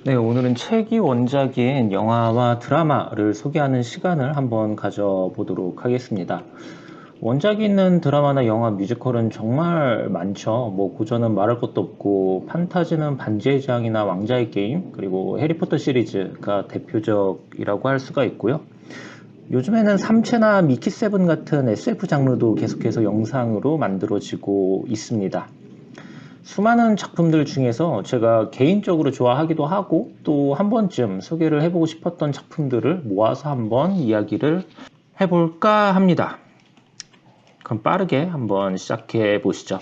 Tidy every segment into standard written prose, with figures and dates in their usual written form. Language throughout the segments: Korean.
네, 오늘은 책이 원작인 영화와 드라마를 소개하는 시간을 한번 가져보도록 하겠습니다. 원작이 있는 드라마나 영화, 뮤지컬은 정말 많죠. 뭐 고전은 말할 것도 없고, 판타지는 반지의 제왕이나 왕자의 게임, 그리고 해리포터 시리즈가 대표적이라고 할 수가 있고요. 요즘에는 삼체나 미키 세븐 같은 SF 장르도 계속해서 영상으로 만들어지고 있습니다. 수많은 작품들 중에서 제가 개인적으로 좋아하기도 하고 또 한 번쯤 소개를 해보고 싶었던 작품들을 모아서 한번 이야기를 해볼까 합니다. 그럼 빠르게 한번 시작해 보시죠.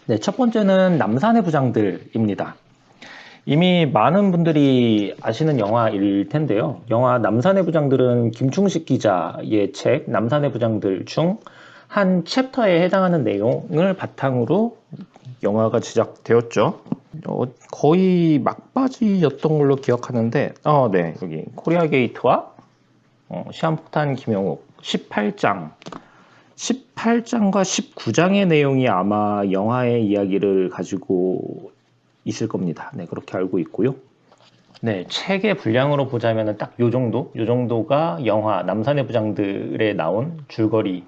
네, 첫 번째는 남산의 부장들입니다. 이미 많은 분들이 아시는 영화일 텐데요. 영화 남산의 부장들은 김충식 기자의 책 남산의 부장들 중 한 챕터에 해당하는 내용을 바탕으로 영화가 제작되었죠. 거의 막바지였던 걸로 기억하는데, 네, 여기 코리아 게이트와 시한폭탄 김영욱 18장과 19장의 내용이 아마 영화의 이야기를 가지고 있을 겁니다. 네, 그렇게 알고 있고요. 네, 책의 분량으로 보자면 딱 요 정도가 영화 남산의 부장들에 나온 줄거리를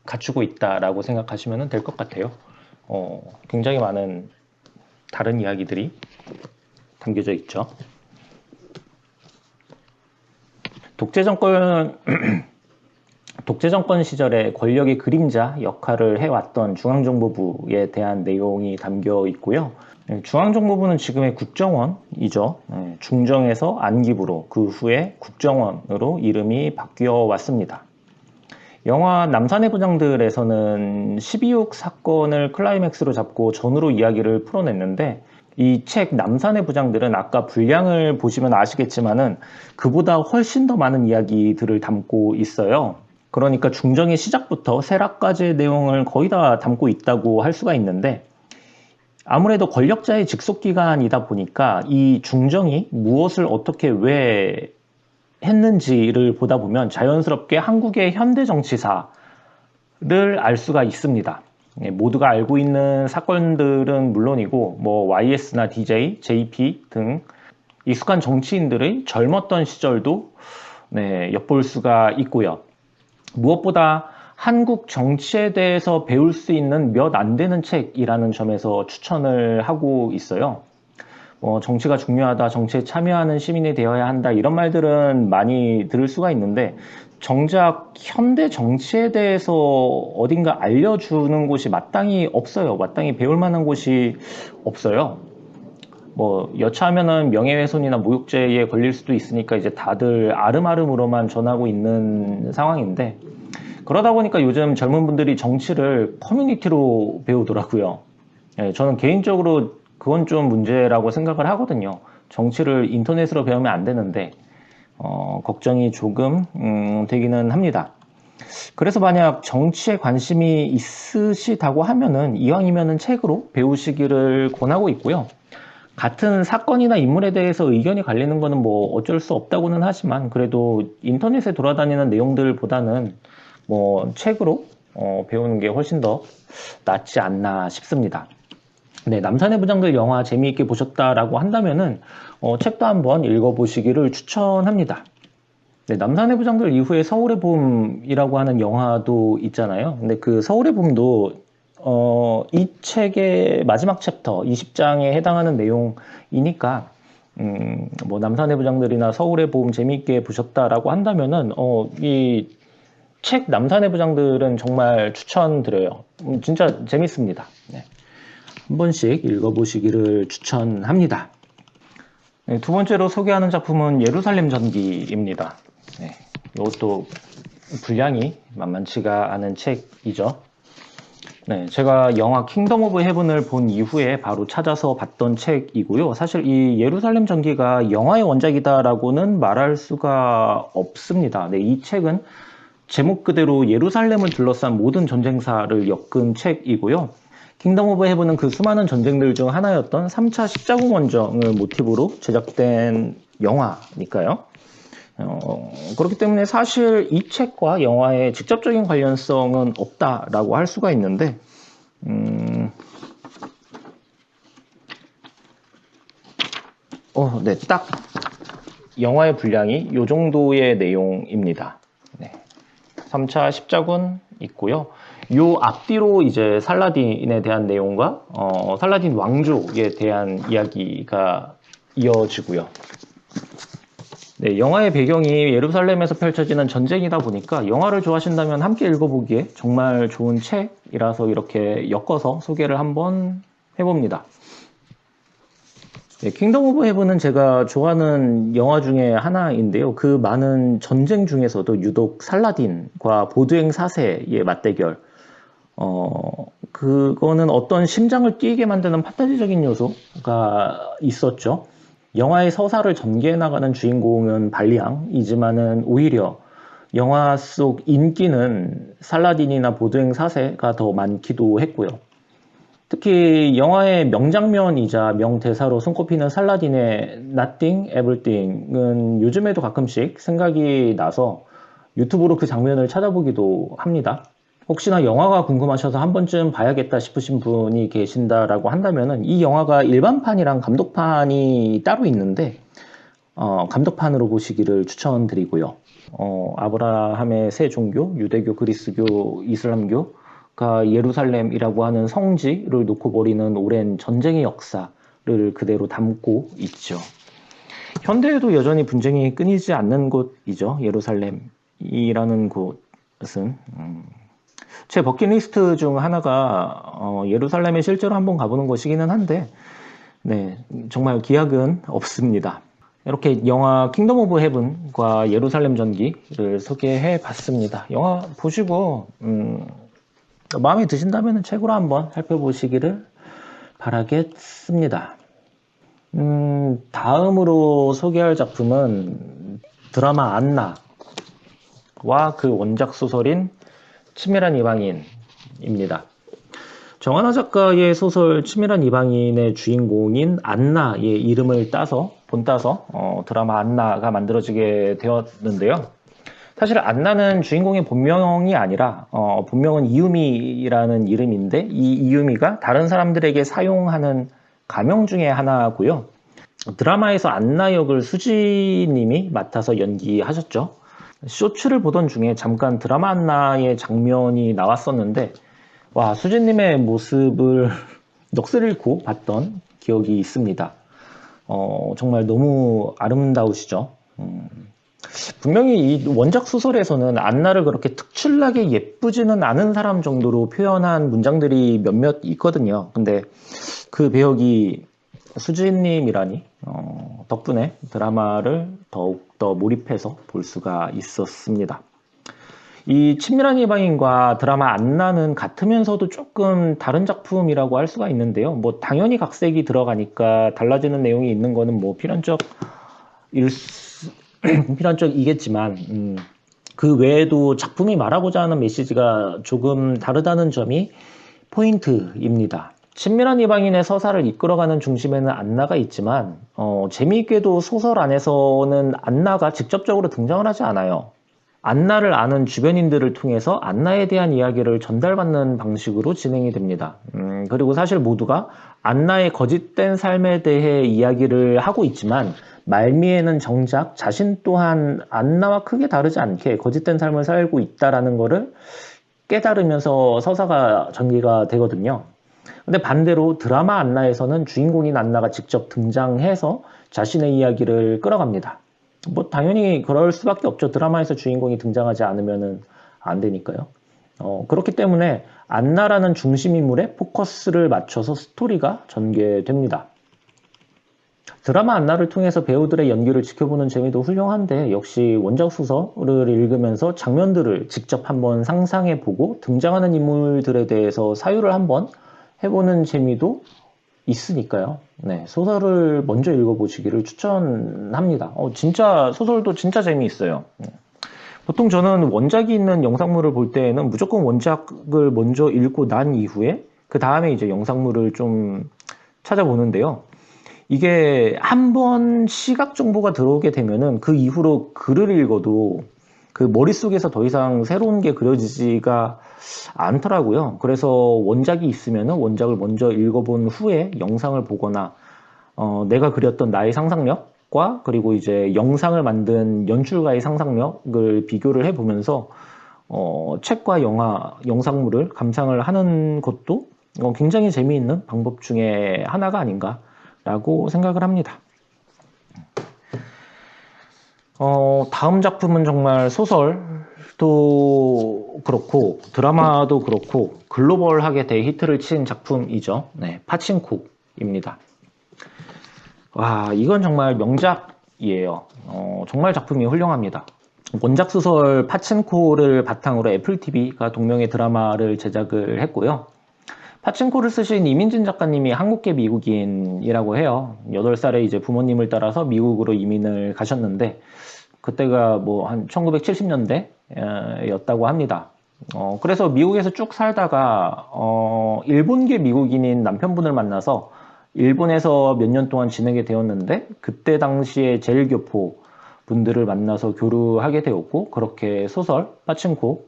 갖추고 있다라고 생각하시면 될 것 같아요. 굉장히 많은 다른 이야기들이 담겨져 있죠. 독재 정권 시절에 권력의 그림자 역할을 해왔던 중앙정보부에 대한 내용이 담겨 있고요. 중앙정보부는 지금의 국정원이죠. 중정에서 안기부로 그 후에 국정원으로 이름이 바뀌어 왔습니다. 영화 남산의 부장들에서는 12.6 사건을 클라이맥스로 잡고 전후로 이야기를 풀어냈는데 이 책 남산의 부장들은 아까 분량을 보시면 아시겠지만은 그보다 훨씬 더 많은 이야기들을 담고 있어요. 그러니까 중정의 시작부터 세락까지의 내용을 거의 다 담고 있다고 할 수가 있는데 아무래도 권력자의 직속기관이다 보니까 이 중정이 무엇을 어떻게 왜 했는지를 보다 보면 자연스럽게 한국의 현대 정치사를 알 수가 있습니다. 모두가 알고 있는 사건들은 물론이고 뭐 YS나 DJ, JP 등 익숙한 정치인들의 젊었던 시절도 엿볼 수가 있고요. 무엇보다 한국 정치에 대해서 배울 수 있는 몇 안 되는 책이라는 점에서 추천을 하고 있어요. 정치가 중요하다, 정치에 참여하는 시민이 되어야 한다, 이런 말들은 많이 들을 수가 있는데, 정작 현대 정치에 대해서 어딘가 알려주는 곳이 마땅히 없어요. 마땅히 배울 만한 곳이 없어요. 여차하면은 명예훼손이나 모욕죄에 걸릴 수도 있으니까 이제 다들 아름아름으로만 전하고 있는 상황인데, 그러다 보니까 요즘 젊은 분들이 정치를 커뮤니티로 배우더라고요. 저는 개인적으로 그건 좀 문제라고 생각을 하거든요. 정치를 인터넷으로 배우면 안 되는데 걱정이 조금 되기는 합니다. 그래서 만약 정치에 관심이 있으시다고 하면은 이왕이면은 책으로 배우시기를 권하고 있고요. 같은 사건이나 인물에 대해서 의견이 갈리는 거는 뭐 어쩔 수 없다고는 하지만 그래도 인터넷에 돌아다니는 내용들보다는 뭐 책으로 배우는 게 훨씬 더 낫지 않나 싶습니다. 네, 남산의 부장들 영화 재미있게 보셨다라고 한다면은 책도 한번 읽어보시기를 추천합니다. 네, 남산의 부장들 이후에 서울의 봄이라고 하는 영화도 있잖아요. 근데 그 서울의 봄도 이 책의 마지막 챕터 20장에 해당하는 내용이니까 뭐 남산의 부장들이나 서울의 봄 재미있게 보셨다라고 한다면은 이 책 남산의 부장들은 정말 추천드려요. 진짜 재밌습니다. 네. 한 번씩 읽어보시기를 추천합니다. 네, 두 번째로 소개하는 작품은 예루살렘 전기입니다. 네, 이것도 분량이 만만치가 않은 책이죠. 네, 제가 영화 킹덤 오브 헤븐을 본 이후에 바로 찾아서 봤던 책이고요. 사실 이 예루살렘 전기가 영화의 원작이다라고는 말할 수가 없습니다. 네, 이 책은 제목 그대로 예루살렘을 둘러싼 모든 전쟁사를 엮은 책이고요. 킹덤 오브 헤븐은 그 수많은 전쟁들 중 하나였던 3차 십자군 원정을 모티브로 제작된 영화니까요. 그렇기 때문에 사실 이 책과 영화의 직접적인 관련성은 없다라고 할 수가 있는데 네, 딱 영화의 분량이 이 정도의 내용입니다. 네. 3차 십자군 있고요. 요 앞뒤로 이제 살라딘에 대한 내용과 살라딘 왕족에 대한 이야기가 이어지고요. 네, 영화의 배경이 예루살렘에서 펼쳐지는 전쟁이다 보니까 영화를 좋아하신다면 함께 읽어보기에 정말 좋은 책이라서 이렇게 엮어서 소개를 한번 해봅니다. 네, 킹덤 오브 헤븐은 제가 좋아하는 영화 중에 하나인데요. 그 많은 전쟁 중에서도 유독 살라딘과 보드행 4세의 맞대결, 그거는 어떤 심장을 뛰게 만드는 판타지적인 요소가 있었죠. 영화의 서사를 전개해 나가는 주인공은 발리앙이지만은 오히려 영화 속 인기는 살라딘이나 보드행 4세가 더 많기도 했고요. 특히 영화의 명장면이자 명대사로 손꼽히는 살라딘의 Nothing, Everything은 요즘에도 가끔씩 생각이 나서 유튜브로 그 장면을 찾아보기도 합니다. 혹시나 영화가 궁금하셔서 한 번쯤 봐야겠다 싶으신 분이 계신다라고 한다면은 이 영화가 일반판이랑 감독판이 따로 있는데 감독판으로 보시기를 추천드리고요. 아브라함의 세 종교, 유대교, 그리스교, 이슬람교가 예루살렘이라고 하는 성지를 놓고 벌이는 오랜 전쟁의 역사를 그대로 담고 있죠. 현대에도 여전히 분쟁이 끊이지 않는 곳이죠. 예루살렘이라는 곳은. 제 버킷리스트 중 하나가 예루살렘에 실제로 한번 가보는 것이기는 한데 네, 정말 기약은 없습니다. 이렇게 영화 킹덤 오브 헤븐과 예루살렘 전기를 소개해 봤습니다. 영화 보시고 마음에 드신다면 책으로 한번 살펴보시기를 바라겠습니다. 다음으로 소개할 작품은 드라마 안나와 그 원작 소설인 치밀한 이방인입니다. 정하나 작가의 소설 치밀한 이방인의 주인공인 안나의 이름을 본따서 드라마 안나가 만들어지게 되었는데요. 사실 안나는 주인공의 본명이 아니라 본명은 이유미라는 이름인데 이 이유미가 다른 사람들에게 사용하는 가명 중에 하나고요. 드라마에서 안나 역을 수지님이 맡아서 연기하셨죠. 쇼츠를 보던 중에 잠깐 드라마 안나의 장면이 나왔었는데 와, 수지님의 모습을 넋을 잃고 봤던 기억이 있습니다. 정말 너무 아름다우시죠. 분명히 이 원작 소설에서는 안나를 그렇게 특출나게 예쁘지는 않은 사람 정도로 표현한 문장들이 몇몇 있거든요. 근데 그 배역이 수지님이라니 덕분에 드라마를 더욱더 몰입해서 볼 수가 있었습니다. 이 친밀한 이방인과 드라마 안나는 같으면서도 조금 다른 작품이라고 할 수가 있는데요. 뭐 당연히 각색이 들어가니까 달라지는 내용이 있는 거는 뭐 필연적이겠지만 그 외에도 작품이 말하고자 하는 메시지가 조금 다르다는 점이 포인트입니다. 친밀한 이방인의 서사를 이끌어가는 중심에는 안나가 있지만 재미있게도 소설 안에서는 안나가 직접적으로 등장을 하지 않아요. 안나를 아는 주변인들을 통해서 안나에 대한 이야기를 전달받는 방식으로 진행이 됩니다. 그리고 사실 모두가 안나의 거짓된 삶에 대해 이야기를 하고 있지만 말미에는 정작 자신 또한 안나와 크게 다르지 않게 거짓된 삶을 살고 있다는 것을 깨달으면서 서사가 전개가 되거든요. 근데 반대로 드라마 안나에서는 주인공인 안나가 직접 등장해서 자신의 이야기를 끌어갑니다. 뭐 당연히 그럴 수밖에 없죠. 드라마에서 주인공이 등장하지 않으면 안 되니까요. 그렇기 때문에 안나라는 중심 인물에 포커스를 맞춰서 스토리가 전개됩니다. 드라마 안나를 통해서 배우들의 연기를 지켜보는 재미도 훌륭한데 역시 원작 소설을 읽으면서 장면들을 직접 한번 상상해보고 등장하는 인물들에 대해서 사유를 한번 해보는 재미도 있으니까요. 네, 소설을 먼저 읽어보시기를 추천합니다. 진짜 소설도 진짜 재미있어요. 보통 저는 원작이 있는 영상물을 볼 때에는 무조건 원작을 먼저 읽고 난 이후에 그 다음에 이제 영상물을 좀 찾아보는데요. 이게 한번 시각 정보가 들어오게 되면은 그 이후로 글을 읽어도 그 머릿속에서 더 이상 새로운 게 그려지지가 않더라고요. 그래서 원작이 있으면은 원작을 먼저 읽어본 후에 영상을 보거나 내가 그렸던 나의 상상력과 그리고 이제 영상을 만든 연출가의 상상력을 비교를 해보면서 책과 영화, 영상물을 감상을 하는 것도 굉장히 재미있는 방법 중에 하나가 아닌가라고 생각을 합니다. 다음 작품은 정말 소설도 그렇고 드라마도 그렇고 글로벌하게 대히트를 친 작품이죠. 네, 파친코입니다. 와, 이건 정말 명작이에요. 정말 작품이 훌륭합니다. 원작 소설 파친코를 바탕으로 애플 TV가 동명의 드라마를 제작을 했고요. 파친코를 쓰신 이민진 작가님이 한국계 미국인이라고 해요. 8살에 이제 부모님을 따라서 미국으로 이민을 가셨는데 그때가 뭐 한 1970년대였다고 합니다. 그래서 미국에서 쭉 살다가 일본계 미국인인 남편분을 만나서 일본에서 몇 년 동안 지내게 되었는데 그때 당시에 제일교포 분들을 만나서 교류하게 되었고 그렇게 소설 파친코를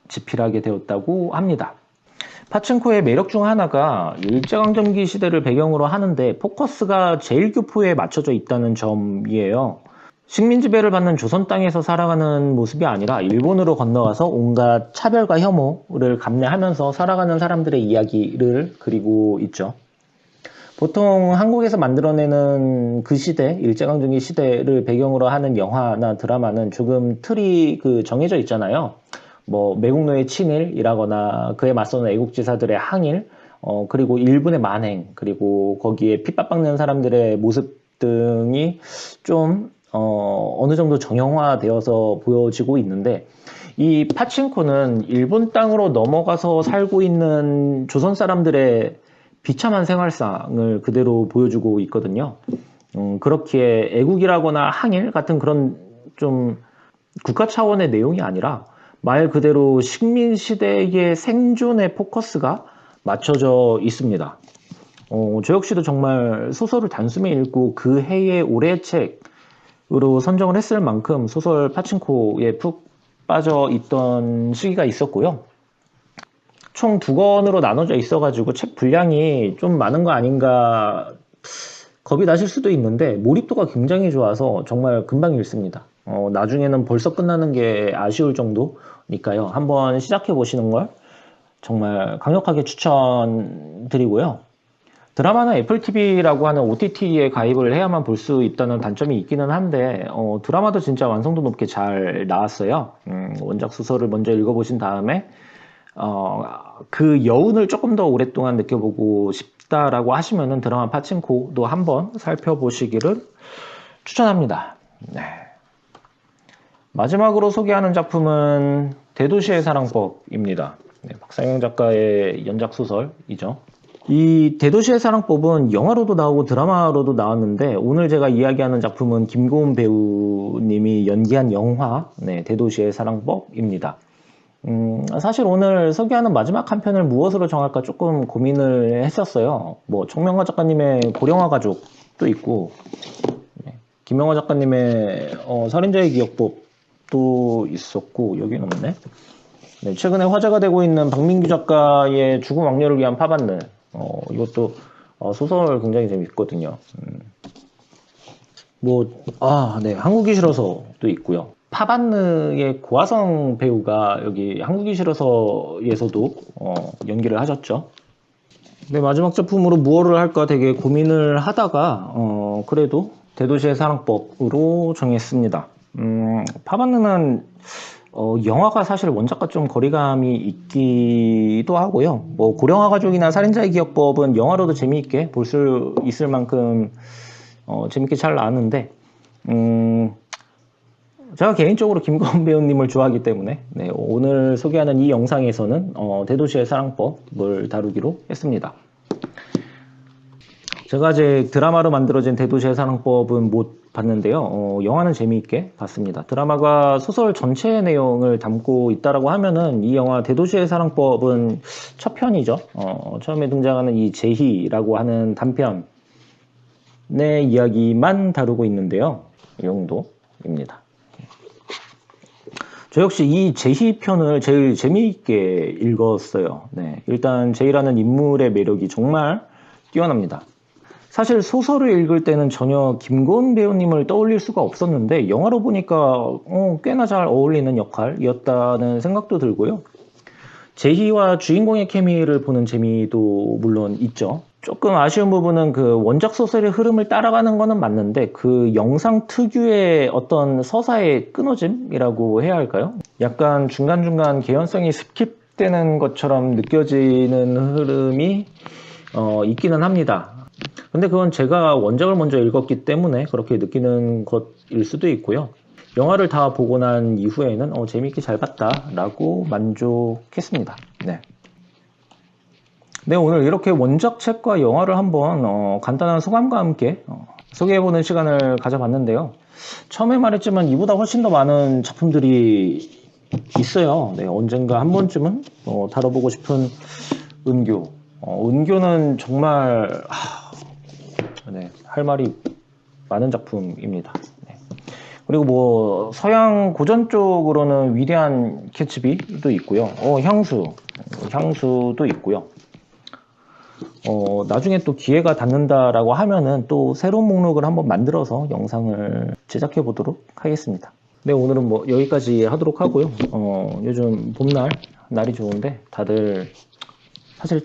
집필하게 되었다고 합니다. 파친코의 매력 중 하나가 일제강점기 시대를 배경으로 하는데 포커스가 제일교포에 맞춰져 있다는 점이에요. 식민 지배를 받는 조선 땅에서 살아가는 모습이 아니라 일본으로 건너가서 온갖 차별과 혐오를 감내하면서 살아가는 사람들의 이야기를 그리고 있죠. 보통 한국에서 만들어내는 그 시대, 일제강점기 시대를 배경으로 하는 영화나 드라마는 조금 틀이 정해져 있잖아요. 뭐 매국노의 친일이라거나 그에 맞서는 애국지사들의 항일, 그리고 일본의 만행, 그리고 거기에 핍박받는 사람들의 모습 등이 좀 어느 정도 정형화되어서 보여지고 있는데 이 파친코는 일본 땅으로 넘어가서 살고 있는 조선 사람들의 비참한 생활상을 그대로 보여주고 있거든요. 그렇기에 애국이라거나 항일 같은 그런 좀 국가 차원의 내용이 아니라 말 그대로 식민 시대의 생존의 포커스가 맞춰져 있습니다. 저 역시도 정말 소설을 단숨에 읽고 그 해의 올해의 책으로 선정을 했을 만큼 소설 파친코에 푹 빠져 있던 시기가 있었고요. 총 2권으로 나눠져 있어가지고 책 분량이 좀 많은 거 아닌가 겁이 나실 수도 있는데 몰입도가 굉장히 좋아서 정말 금방 읽습니다. 나중에는 벌써 끝나는 게 아쉬울 정도니까요. 한번 시작해 보시는 걸 정말 강력하게 추천드리고요. 드라마는 애플 TV라고 하는 OTT에 가입을 해야만 볼 수 있다는 단점이 있기는 한데 드라마도 진짜 완성도 높게 잘 나왔어요. 원작 소설을 먼저 읽어보신 다음에 그 여운을 조금 더 오랫동안 느껴보고 싶다라고 하시면은 드라마 파친코도 한번 살펴보시기를 추천합니다. 네. 마지막으로 소개하는 작품은 대도시의 사랑법입니다. 네, 박상영 작가의 연작 소설이죠. 이 대도시의 사랑법은 영화로도 나오고 드라마로도 나왔는데 오늘 제가 이야기하는 작품은 김고은 배우님이 연기한 영화 대도시의 사랑법입니다. 사실 오늘 소개하는 마지막 한 편을 무엇으로 정할까 조금 고민을 했었어요. 뭐 청명화 작가님의 고령화 가족도 있고 김명화 작가님의 살인자의 기억법도 있었고 여기는 없네. 네, 최근에 화제가 되고 있는 박민규 작가의 죽음 왕녀를 위한 파반느 이것도 소설 굉장히 재밌거든요. 한국이 싫어서도 있고요. 파반느의 고화성 배우가 여기 한국이 싫어서에서도 연기를 하셨죠. 네, 마지막 작품으로 무엇을 할까 되게 고민을 하다가 그래도 대도시의 사랑법으로 정했습니다. 파반느는 영화가 사실 원작과 좀 거리감이 있기도 하고요. 뭐 고령화 가족이나 살인자의 기억법은 영화로도 재미있게 볼 수 있을 만큼 재밌게 잘 나왔는데 제가 개인적으로 김고은 배우님을 좋아하기 때문에 오늘 소개하는 이 영상에서는 대도시의 사랑법을 다루기로 했습니다. 제가 아직 드라마로 만들어진 대도시의 사랑법은 못 봤는데요. 영화는 재미있게 봤습니다. 드라마가 소설 전체의 내용을 담고 있다라고 하면은 이 영화 대도시의 사랑법은 첫 편이죠. 처음에 등장하는 이 제희라고 하는 단편의 이야기만 다루고 있는데요. 이 정도입니다. 저 역시 이 제희 편을 제일 재미있게 읽었어요. 일단 제희라는 인물의 매력이 정말 뛰어납니다. 사실 소설을 읽을 때는 전혀 김고은 배우님을 떠올릴 수가 없었는데 영화로 보니까 꽤나 잘 어울리는 역할이었다는 생각도 들고요. 제희와 주인공의 케미를 보는 재미도 물론 있죠. 조금 아쉬운 부분은 그 원작 소설의 흐름을 따라가는 거는 맞는데 그 영상 특유의 어떤 서사의 끊어짐이라고 해야 할까요? 약간 중간중간 개연성이 스킵되는 것처럼 느껴지는 흐름이 있기는 합니다. 근데 그건 제가 원작을 먼저 읽었기 때문에 그렇게 느끼는 것일 수도 있고요. 영화를 다 보고 난 이후에는 재미있게 잘 봤다라고 만족했습니다. 네. 네, 오늘 이렇게 원작 책과 영화를 한번 간단한 소감과 함께 소개해보는 시간을 가져봤는데요. 처음에 말했지만 이보다 훨씬 더 많은 작품들이 있어요. 네, 언젠가 한 번쯤은 다뤄보고 싶은 은교. 은교는 정말 네, 할 말이 많은 작품입니다. 네. 그리고 뭐 서양 고전 쪽으로는 위대한 캐츠비도 있고요. 향수도 있고요. 나중에 또 기회가 닿는다라고 하면은 또 새로운 목록을 한번 만들어서 영상을 제작해 보도록 하겠습니다. 네, 오늘은 뭐 여기까지 하도록 하고요. 요즘 봄날 날이 좋은데 다들 사실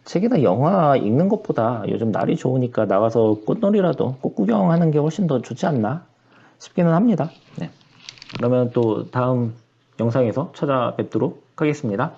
책이나 영화 읽는 것보다 요즘 날이 좋으니까 나가서 꽃놀이라도 꽃 구경하는 게 훨씬 더 좋지 않나 싶기는 합니다. 네. 그러면 또 다음 영상에서 찾아뵙도록 하겠습니다.